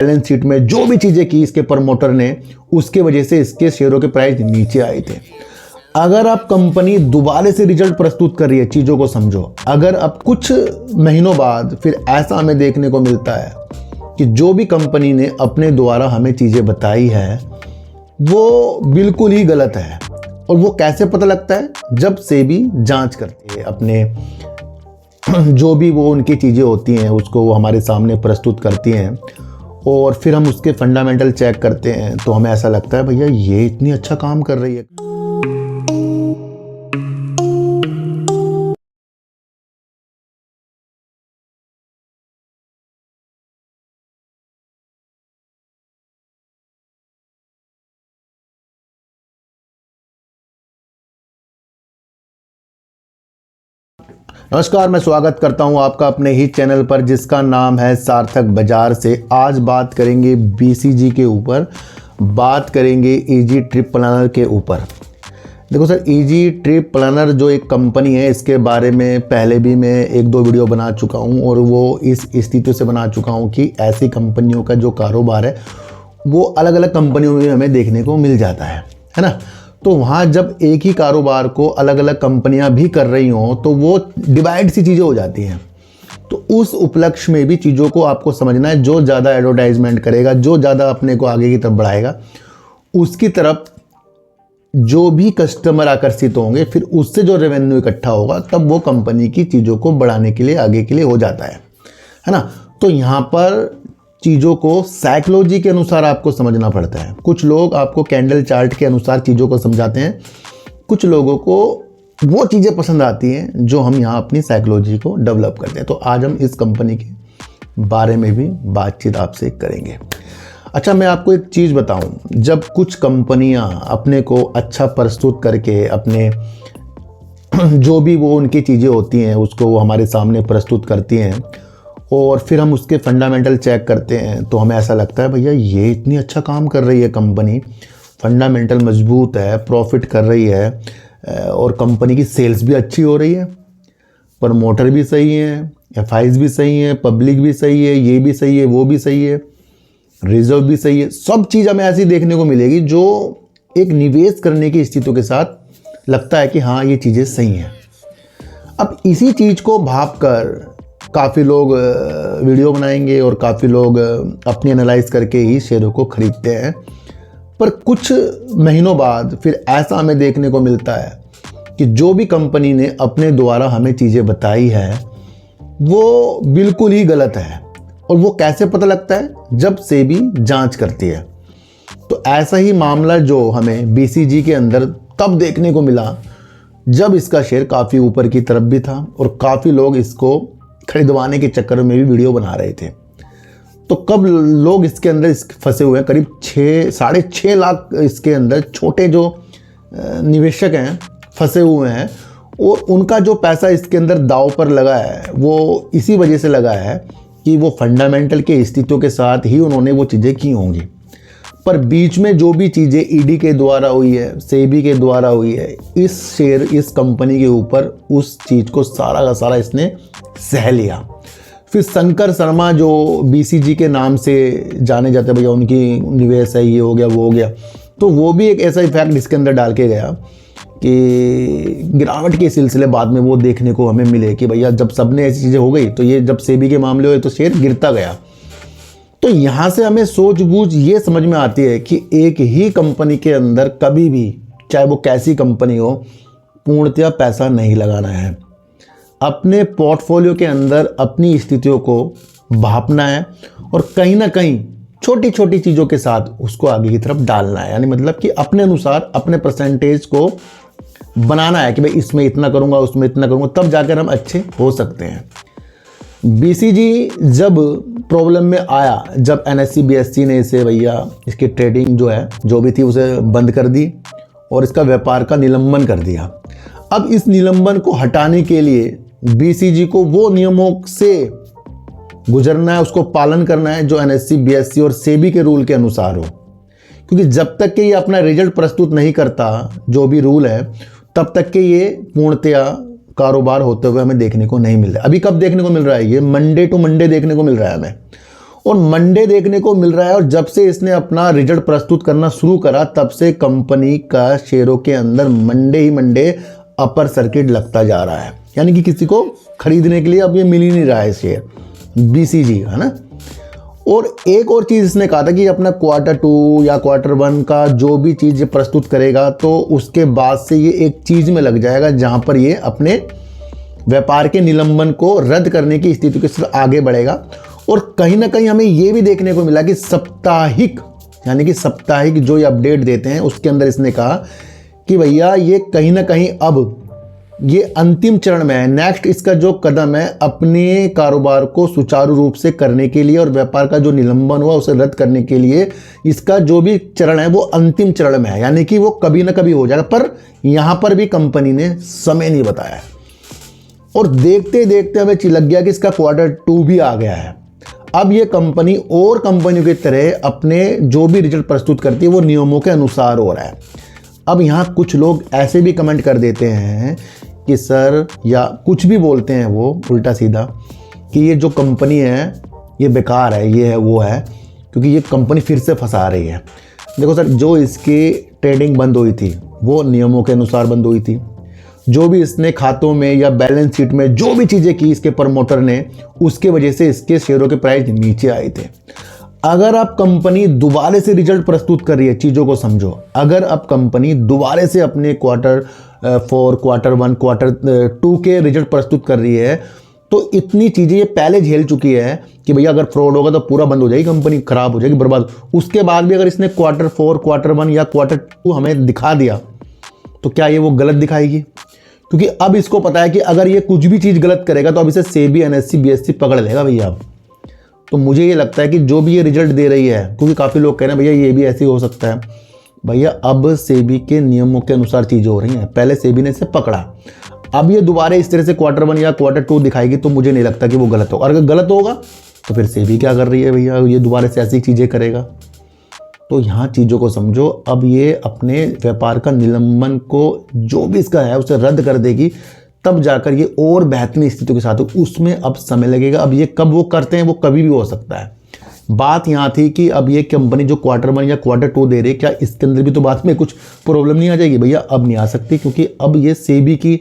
Balance sheet में जो भी चीज़ें की इसके प्रमोटर ने, उसके वजह से इसके शेयरों के प्राइस नीचे आए थे। अगर आप कंपनी दोबारा से रिजल्ट प्रस्तुत कर रही है, चीज़ों को समझो, अगर अब कुछ महीनों बाद फिर ऐसा हमें देखने को मिलता है कि जो भी कंपनी ने अपने द्वारा हमें चीज़ें बताई है वो बिल्कुल ही गलत है। और वो कैसे पता लगता है? जब सेबी जांच करती है, अपने जो भी वो उनकी चीज़ें होती हैं उसको वो हमारे सामने प्रस्तुत करती हैं और फिर हम उसके फंडामेंटल चेक करते हैं, तो हमें ऐसा लगता है भैया ये इतनी अच्छा काम कर रही है। नमस्कार, मैं स्वागत करता हूं आपका अपने ही चैनल पर जिसका नाम है सार्थक बाजार से। आज बात करेंगे बीसीजी के ऊपर, बात करेंगे इजी ट्रिप प्लानर के ऊपर। देखो सर, इजी ट्रिप प्लानर जो एक कंपनी है, इसके बारे में पहले भी मैं एक दो वीडियो बना चुका हूं और वो इस स्थिति से बना चुका हूं कि ऐसी कंपनियों का जो कारोबार है वो अलग अलग कंपनियों में हमें देखने को मिल जाता है ना। तो वहाँ जब एक ही कारोबार को अलग अलग कंपनियां भी कर रही हों तो वो डिवाइड सी चीज़ें हो जाती हैं। तो उस उपलक्ष्य में भी चीज़ों को आपको समझना है। जो ज़्यादा एडवर्टाइजमेंट करेगा, जो ज़्यादा अपने को आगे की तरफ बढ़ाएगा, उसकी तरफ जो भी कस्टमर आकर्षित होंगे, फिर उससे जो रेवेन्यू इकट्ठा होगा, तब वो कंपनी की चीज़ों को बढ़ाने के लिए, आगे के लिए हो जाता है ना। तो यहाँ पर चीज़ों को साइकोलॉजी के अनुसार आपको समझना पड़ता है। कुछ लोग आपको कैंडल चार्ट के अनुसार चीज़ों को समझाते हैं, कुछ लोगों को वो चीज़ें पसंद आती हैं जो हम यहाँ अपनी साइकोलॉजी को डेवलप करते हैं। तो आज हम इस कंपनी के बारे में भी बातचीत आपसे करेंगे। अच्छा, मैं आपको एक चीज़ बताऊं, जब कुछ कंपनियां अपने को अच्छा प्रस्तुत करके अपने जो भी वो उनकी चीज़ें होती हैं उसको वो हमारे सामने प्रस्तुत करती हैं और फिर हम उसके फंडामेंटल चेक करते हैं, तो हमें ऐसा लगता है भैया ये इतनी अच्छा काम कर रही है कंपनी, फंडामेंटल मजबूत है, प्रॉफिट कर रही है और कंपनी की सेल्स भी अच्छी हो रही है, प्रमोटर भी सही है, एफआईज भी सही है, पब्लिक भी सही है, ये भी सही है, वो भी सही है, रिजर्व भी सही है। सब चीज़ हमें ऐसी देखने को मिलेगी जो एक निवेश करने की स्थितियों के साथ लगता है कि हाँ ये चीज़ें सही हैं। अब इसी चीज़ को भाप कर काफ़ी लोग वीडियो बनाएंगे और काफ़ी लोग अपनी एनालाइज करके ही शेयरों को खरीदते हैं। पर कुछ महीनों बाद फिर ऐसा हमें देखने को मिलता है कि जो भी कंपनी ने अपने द्वारा हमें चीज़ें बताई है वो बिल्कुल ही गलत है। और वो कैसे पता लगता है? जब सेबी जांच करती है। तो ऐसा ही मामला जो हमें बीसीजी के अंदर तब देखने को मिला जब इसका शेयर काफ़ी ऊपर की तरफ भी था और काफ़ी लोग इसको खरीदवाने के चक्कर में भी वीडियो बना रहे थे। तो कब लोग इसके अंदर फंसे हुए हैं, करीब 6.5 लाख इसके अंदर छोटे जो निवेशक हैं फंसे हुए हैं और उनका जो पैसा इसके अंदर दांव पर लगा है वो इसी वजह से लगा है कि वो फंडामेंटल के स्थितियों के साथ ही उन्होंने वो चीज़ें की होंगी। पर बीच में जो भी चीज़ें ईडी के द्वारा हुई है, सेबी के द्वारा हुई है, इस शेयर, इस कंपनी के ऊपर उस चीज़ को सारा का सारा इसने सह लिया। फिर शंकर शर्मा जो बीसीजी के नाम से जाने जाते, भैया उनकी निवेश है, ये हो गया वो हो गया, तो वो भी एक ऐसा इफेक्ट इसके अंदर डाल के गया कि गिरावट के सिलसिले बाद में वो देखने को हमें मिले कि भैया जब सबने ऐसी चीज़ें हो गई तो ये जब सेबी के मामले हुए तो शेयर गिरता गया। तो यहाँ से हमें सूझबूझ ये समझ में आती है कि एक ही कंपनी के अंदर कभी भी, चाहे वो कैसी कंपनी हो, पूर्णतया पैसा नहीं लगाना है। अपने पोर्टफोलियो के अंदर अपनी स्थितियों को भापना है और कहीं ना कहीं छोटी छोटी चीज़ों के साथ उसको आगे की तरफ डालना है। यानी मतलब कि अपने अनुसार अपने परसेंटेज को बनाना है कि भाई इसमें इतना करूँगा, उसमें इतना करूँगा, तब जाकर हम अच्छे हो सकते हैं। बीसीजी जब प्रॉब्लम में आया, जब एनएससी बीएससी ने इसे भैया इसकी ट्रेडिंग जो है जो भी थी उसे बंद कर दी और इसका व्यापार का निलंबन कर दिया। अब इस निलंबन को हटाने के लिए बीसीजी को वो नियमों से गुजरना है, उसको पालन करना है जो एनएससी बीएससी और सेबी के रूल के अनुसार हो। क्योंकि जब तक कि ये अपना रिजल्ट प्रस्तुत नहीं करता, जो भी रूल है, तब तक कि ये पूर्णतया कारोबार होते हुए हमें देखने को नहीं मिल रहा है। अभी कब देखने को मिल रहा है? ये मंडे टू मंडे देखने को मिल रहा है हमें। और मंडे देखने को मिल रहा है, और जब से इसने अपना रिजल्ट प्रस्तुत करना शुरू करा तब से कंपनी का शेयरों के अंदर मंडे ही मंडे अपर सर्किट लगता जा रहा है, यानी कि किसी को खरीदने के लिए अब ये मिल ही नहीं रहा है शेयर बीसीजी, है ना। और एक और चीज़ इसने कहा था कि अपना Q2 या Q1 का जो भी चीज़ प्रस्तुत करेगा तो उसके बाद से ये एक चीज़ में लग जाएगा जहां पर ये अपने व्यापार के निलंबन को रद्द करने की स्थिति के साथ आगे बढ़ेगा। और कहीं ना कहीं हमें ये भी देखने को मिला कि साप्ताहिक, यानी कि साप्ताहिक जो ये अपडेट देते हैं उसके अंदर इसने कहा कि भैया ये कहीं ना कहीं अब ये अंतिम चरण में है। नेक्स्ट इसका जो कदम है अपने कारोबार को सुचारू रूप से करने के लिए और व्यापार का जो निलंबन हुआ उसे रद्द करने के लिए इसका जो भी चरण है वो अंतिम चरण में है, यानी कि वो कभी ना कभी हो जाएगा। पर यहां पर भी कंपनी ने समय नहीं बताया है, और देखते देखते हमें लग गया कि इसका Q2 भी आ गया है। अब ये कंपनी और कंपनियों की तरह अपने जो भी रिजल्ट प्रस्तुत करती है वो नियमों के अनुसार हो रहा है। अब यहाँ कुछ लोग ऐसे भी कमेंट कर देते हैं कि सर, या कुछ भी बोलते हैं वो उल्टा सीधा कि ये जो कंपनी है ये बेकार है, ये है वो है, क्योंकि ये कंपनी फिर से फंसा रही है। देखो सर, जो इसकी ट्रेडिंग बंद हुई थी वो नियमों के अनुसार बंद हुई थी। जो भी इसने खातों में या बैलेंस शीट में जो भी चीज़ें की इसके प्रमोटर ने, उसके वजह से इसके शेयरों के प्राइस नीचे आए थे। अगर आप कंपनी दोबारा से रिजल्ट प्रस्तुत कर रही है, चीज़ों को समझो, अगर आप कंपनी दोबारा से अपने Q4, Q1, Q2 के रिजल्ट प्रस्तुत कर रही है तो इतनी चीज़ें ये पहले झेल चुकी है कि भैया अगर फ्रॉड होगा तो पूरा बंद हो जाएगी, कंपनी खराब हो जाएगी, बर्बाद। उसके बाद भी अगर इसने Q4, Q1 या Q2 हमें दिखा दिया तो क्या ये वो गलत दिखाएगी? क्योंकि अब इसको पता है कि अगर ये कुछ भी चीज़ गलत करेगा तो अब इसे सेबी, NSE, BSE पकड़ लेगा भैया। अब तो मुझे ये लगता है कि जो भी ये रिजल्ट दे रही है, क्योंकि काफ़ी लोग कह रहे हैं भैया ये भी ऐसे ही हो सकता है, भैया अब सेबी के नियमों के अनुसार चीज़ें हो रही हैं। पहले सेबी ने इसे पकड़ा, अब ये दोबारा इस तरह से Q1 या Q2 दिखाएगी तो मुझे नहीं लगता कि वो गलत होगा। और अगर गलत होगा तो फिर सेबी क्या कर रही है भैया, ये दोबारा से ऐसी चीज़ें करेगा। तो यहाँ चीज़ों को समझो, अब ये अपने व्यापार का निलंबन को जो भी इसका है उसे रद्द कर देगी, तब जाकर ये और बेहतरीन स्थिति के साथ, उसमें अब समय लगेगा। अब ये कब वो करते हैं वो कभी भी हो सकता है। बात यहाँ थी कि अब ये कंपनी जो Q1 या Q2 दे रही है, क्या इसके अंदर भी तो बाद में कुछ प्रॉब्लम नहीं आ जाएगी? भैया अब नहीं आ सकती, क्योंकि अब ये सेबी की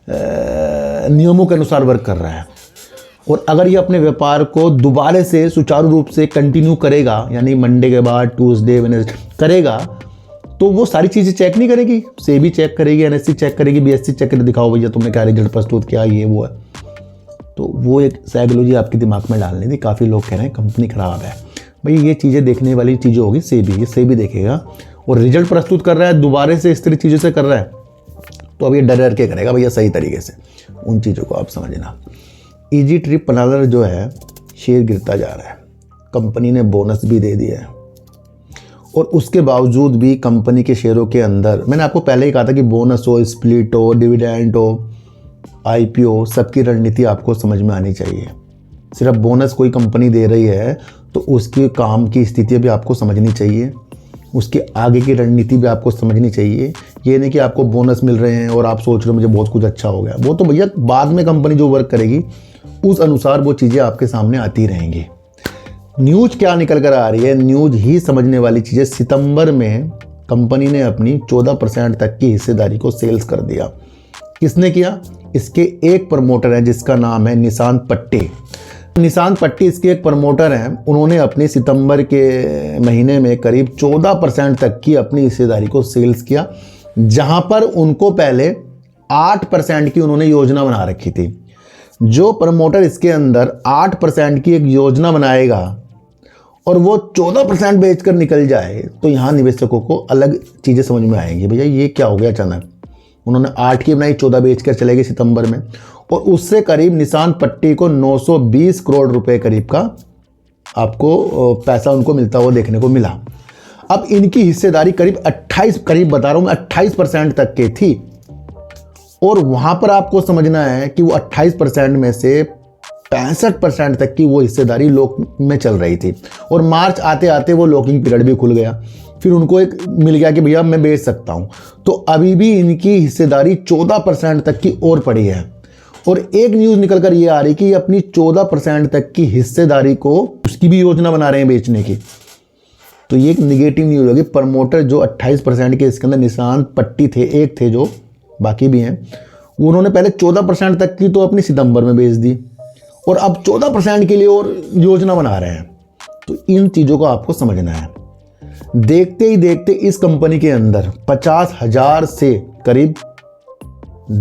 नियमों के अनुसार वर्क कर रहा है। और अगर ये अपने व्यापार को दोबारा से सुचारू रूप से कंटिन्यू करेगा, यानी मंडे के बाद ट्यूसडे, वेडनेसडे करेगा, तो वो सारी चीज़ें चेक नहीं करेगी। सेबी चेक करेगी, NSE चेक करेगी, BSE चेक करके दिखाओ भैया तुमने क्या रिजल्ट प्रस्तुत किया, ये वो है। तो वो एक साइकोलॉजी आपके दिमाग में डालनी थी। काफ़ी लोग कह रहे हैं कंपनी ख़राब है, भाई ये चीज़ें देखने वाली चीज़ें होगी सेबी, ये सेबी देखेगा। और रिजल्ट प्रस्तुत कर रहा है दोबारा से इस तरह चीज़ों से कर रहा है तो अब ये डर डर के करेगा भैया सही तरीके से। उन चीज़ों को आप समझना। EG ट्रिप प्लानर जो है शेयर गिरता जा रहा है, कंपनी ने बोनस भी दे दिया है, और उसके बावजूद भी कंपनी के शेयरों के अंदर, मैंने आपको पहले ही कहा था कि बोनस हो, स्प्लिट हो, डिविडेंड हो, IPO, सबकी रणनीति आपको समझ में आनी चाहिए। सिर्फ बोनस कोई कंपनी दे रही है तो उसकी काम की स्थिति भी आपको समझनी चाहिए, उसकी आगे की रणनीति भी आपको समझनी चाहिए। ये नहीं कि आपको बोनस मिल रहे हैं और आप सोच रहे हो मुझे बहुत कुछ अच्छा हो गया। वो तो भैया बाद में कंपनी जो वर्क करेगी उस अनुसार वो चीज़ें आपके सामने आती रहेंगी। न्यूज क्या निकल कर आ रही है, न्यूज ही समझने वाली चीज़ें। सितंबर में कंपनी ने अपनी 14% तक की हिस्सेदारी को सेल्स कर दिया। किसने किया? इसके एक प्रमोटर है जिसका नाम है निशांत पट्टी। निशांत पट्टी इसके एक प्रमोटर हैं। उन्होंने अपने सितंबर के महीने में करीब 14% तक की अपनी हिस्सेदारी को सेल्स किया, जहां पर उनको पहले 8% की उन्होंने योजना बना रखी थी। जो प्रमोटर इसके अंदर 8% की एक योजना बनाएगा और वो 14% बेचकर निकल जाए तो यहाँ निवेशकों को अलग चीज़ें समझ में आएंगी। भैया ये क्या हो गया अचानक? उन्होंने 8 की बनाई, 14 बेचकर चले गए सितंबर में, और उससे करीब निशांत पट्टी को 920 करोड़ रुपए करीब का आपको पैसा उनको मिलता हुआ देखने को मिला। अब इनकी हिस्सेदारी करीब 28% तक की थी, और वहां पर आपको समझना है कि वो 28% में से 65% तक की वो हिस्सेदारी लॉक में चल रही थी, और मार्च आते आते वो लॉकिंग पीरियड भी खुल गया। फिर उनको एक मिल गया कि भैया मैं बेच सकता हूं, तो अभी भी इनकी हिस्सेदारी 14% तक की और पड़ी है। और एक न्यूज़ निकल कर ये आ रही कि अपनी 14% तक की हिस्सेदारी को उसकी भी योजना बना रहे हैं बेचने की। तो ये एक निगेटिव न्यूज़ होगी। प्रमोटर जो 28% के इसके अंदर निशांत पट्टी थे, एक थे जो, बाकी भी हैं, उन्होंने पहले 14% तक की तो अपनी सितंबर में बेच दी और अब 14% के लिए और योजना बना रहे हैं। तो इन चीज़ों को आपको समझना है। देखते ही देखते इस कंपनी के अंदर 50,000 से करीब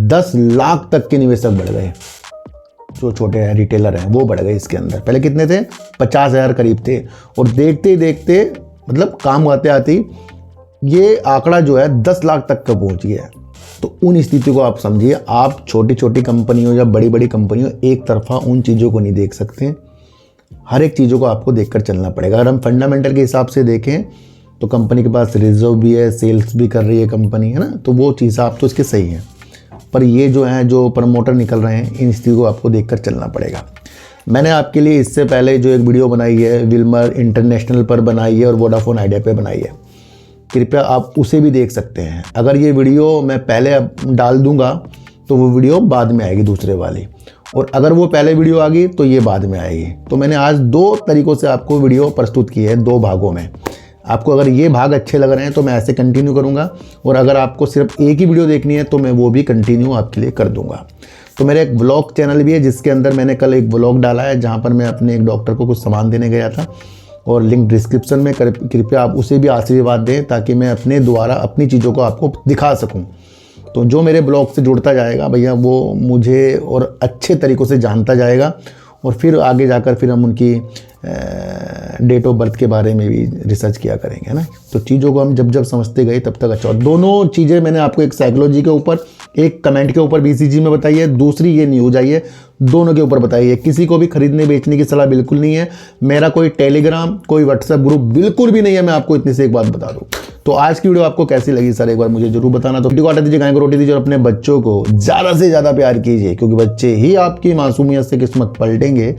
10 लाख तक के निवेशक बढ़ गए। जो छोटे रिटेलर हैं वो बढ़ गए इसके अंदर। पहले कितने थे? 50,000 करीब थे और देखते ही देखते मतलब काम आते आते ये आंकड़ा जो है 10 लाख तक का पहुंच गया है। तो उन स्थिति को आप समझिए। आप छोटी छोटी कंपनियों या बड़ी बड़ी कंपनियों एक तरफा उन चीज़ों को नहीं देख सकते। हर एक चीज़ों को आपको देखकर चलना पड़ेगा। अगर हम फंडामेंटल के हिसाब से देखें तो कंपनी के पास रिजर्व भी है, सेल्स भी कर रही है कंपनी, है ना, तो वो चीज़ आप तो इसके सही हैं। पर ये जो है जो प्रमोटर निकल रहे हैं इन स्थिति को आपको देखकर चलना पड़ेगा। मैंने आपके लिए इससे पहले जो एक वीडियो बनाई है विल्मर इंटरनेशनल पर बनाई है और वोडाफोन आइडिया पे बनाई है, कृपया आप उसे भी देख सकते हैं। अगर ये वीडियो मैं पहले डाल दूंगा तो वो वीडियो बाद में आएगी दूसरे वाली, और अगर वो पहले वीडियो आ गई तो ये बाद में आएगी। तो मैंने आज 2 तरीक़ों से आपको वीडियो प्रस्तुत की है, 2 भागों में। आपको अगर ये भाग अच्छे लग रहे हैं तो मैं ऐसे कंटिन्यू करूंगा, और अगर आपको सिर्फ एक ही वीडियो देखनी है तो मैं वो भी कंटिन्यू आपके लिए कर दूंगा। तो मेरा एक व्लॉग चैनल भी है जिसके अंदर मैंने कल एक व्लॉग डाला है जहां पर मैं अपने एक डॉक्टर को कुछ सामान देने गया था, और लिंक डिस्क्रिप्शन में, कृपया आप उसे भी आशीर्वाद दें ताकि मैं अपने द्वारा अपनी चीज़ों को आपको दिखा सकूँ। तो जो मेरे ब्लॉग से जुड़ता जाएगा भैया वो मुझे और अच्छे तरीक़ों से जानता जाएगा, और फिर आगे जाकर फिर हम उनकी डेट ऑफ बर्थ के बारे में भी रिसर्च किया करेंगे, है ना। तो चीज़ों को हम जब जब समझते गए तब तक अच्छा। दोनों चीज़ें मैंने आपको, एक साइकोलॉजी के ऊपर, एक कमेंट के ऊपर BCG में बताई है, दूसरी ये न्यूज़ आई है, दोनों के ऊपर बताई है। किसी को भी खरीदने बेचने की सलाह बिल्कुल नहीं है। मेरा कोई टेलीग्राम, कोई व्हाट्सएप ग्रुप बिल्कुल भी नहीं है। मैं आपको इतनी से एक बात बता दूँ। तो आज की वीडियो आपको कैसी लगी सर एक बार मुझे जरूर बताना। तो वीडियो को हटा दीजिए, गाय को रोटी दीजिए और अपने बच्चों को ज़्यादा से ज़्यादा प्यार कीजिए, क्योंकि बच्चे ही आपकी मासूमियत से किस्मत पलटेंगे।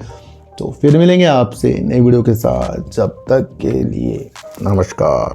तो फिर मिलेंगे आपसे नई वीडियो के साथ, जब तक के लिए नमस्कार।